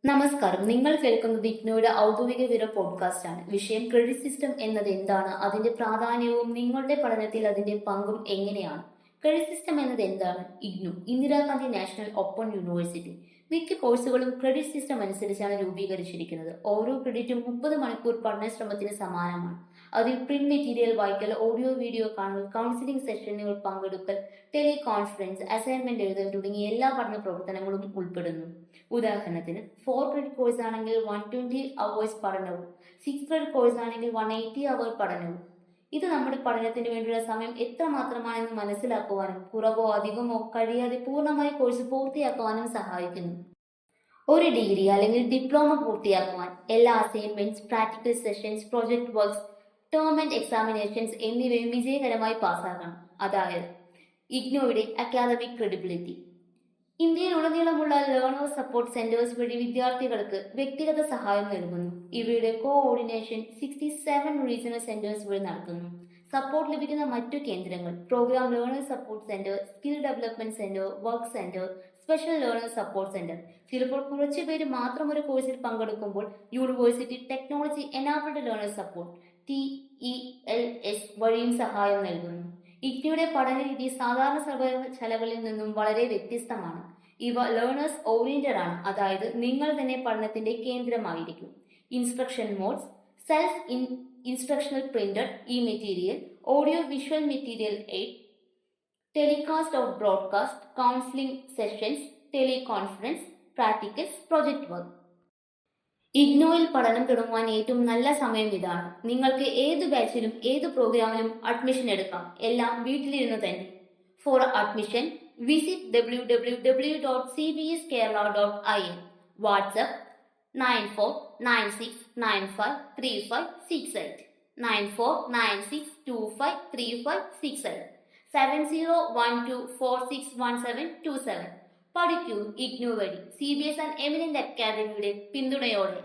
നമസ്കാരം. നിങ്ങൾ കേൾക്കുന്നത് ഇഗ്നോയുടെ ഔദ്യോഗിക വിവര പോഡ്കാസ്റ്റ് ആണ്. വിഷയം ക്രെഡിറ്റ് സിസ്റ്റം എന്നത് എന്താണ്, അതിന്റെ പ്രാധാന്യവും നിങ്ങളുടെ പഠനത്തിൽ അതിന്റെ പങ്കും എങ്ങനെയാണ്. ക്രെഡിറ്റ് സിസ്റ്റം എന്നത് എന്താണ്? IGNOU, Indira Gandhi national open university. മിക്ക കോഴ്സുകളും ക്രെഡിറ്റ് സിസ്റ്റം അനുസരിച്ചാണ് രൂപീകരിച്ചിരിക്കുന്നത്. ഓരോ ക്രെഡിറ്റും 30 മണിക്കൂർ പഠനശ്രമത്തിന് സമാനമാണ്. അതിൽ പ്രിന്റ് മെറ്റീരിയൽ വായിക്കൽ, ഓഡിയോ വീഡിയോ കാണൽ, കൗൺസിലിംഗ് സെഷനുകൾ പങ്കെടുക്കൽ, ടെലികോൺഫറൻസ്, അസൈൻമെന്റ് എഴുതൽ തുടങ്ങിയ എല്ലാ പഠന പ്രവർത്തനങ്ങളും ഉൾപ്പെടുന്നു. ഉദാഹരണത്തിന് 4 ക്രെഡിറ്റ് കോഴ്സ് ആണെങ്കിൽ 120 hours പഠനവും 6 ക്രെഡിറ്റ് കോഴ്സ് ആണെങ്കിൽ 180 hour പഠനവും. ഇത് നമ്മുടെ പഠനത്തിന് വേണ്ടിയുള്ള സമയം എത്രമാത്രമാണെന്ന് മനസ്സിലാക്കുവാനും കുറവോ അധികമോ കഴിയാതെ പൂർണ്ണമായി കോഴ്സ് പൂർത്തിയാക്കുവാനും സഹായിക്കുന്നു. ഒരു ഡിഗ്രി അല്ലെങ്കിൽ ഡിപ്ലോമ പൂർത്തിയാക്കുവാൻ എല്ലാ assignments, practical sessions, project works, term and examinations എന്നിവയും വിജയകരമായി പാസ്സാക്കണം. അതായത് ഇഗ്നോയുടെ അക്കാദമിക് ക്രെഡിബിലിറ്റി. ഇന്ത്യയിലുടനീളമുള്ള ലേണേഴ്സ് സപ്പോർട്ട് സെന്റേഴ്സ് വഴി വിദ്യാർത്ഥികൾക്ക് വ്യക്തിഗത സഹായം നൽകുന്നു. ഇവയുടെ കോഓർഡിനേഷൻ 67 റീജിയണൽ സെന്റേഴ്സ് വഴി നടത്തുന്നു. സപ്പോർട്ട് ലഭിക്കുന്ന മറ്റു കേന്ദ്രങ്ങൾ: programme learners support centre, skill development centre, work centre, special learners support centre. ചിലപ്പോൾ കുറച്ചുപേര് മാത്രം ഒരു കോഴ്സിൽ പങ്കെടുക്കുമ്പോൾ university technology enabled learners support TELS വഴിയും സഹായം നൽകുന്നു. ഇഗ്നോയുടെ പഠനരീതി സാധാരണ സർവകലാശാലകളിൽ നിന്നും വളരെ വ്യത്യസ്തമാണ്. ഇവ ലേണേഴ്സ് ഓറിയന്റഡ് ആണ്, അതായത് നിങ്ങൾ തന്നെ പഠനത്തിന്റെ കേന്ദ്രമായിരിക്കും. Instruction modes: self instructional printed e material, audio visual material aid, telecast of broadcast, counselling sessions, teleconference, practicals, project work. ഇഗ്നോയിൽ പഠനം തുടങ്ങുവാൻ ഏറ്റവും നല്ല സമയം ഇതാണ്. നിങ്ങൾക്ക് ഏത് ബാച്ചിലും ഏത് പ്രോഗ്രാമിലും അഡ്മിഷൻ എടുക്കാം, എല്ലാം വീട്ടിലിരുന്ന് തന്നെ. For admission visit www.cbskerala.in. WhatsApp 9496953568 9496253568 7012461727. പഠിക്കൂ ഇഗ്നോ വഴി CBS ആൻഡ് എമിനന്റ് അക്കാദമിയുടെ പിന്തുണയോടെ.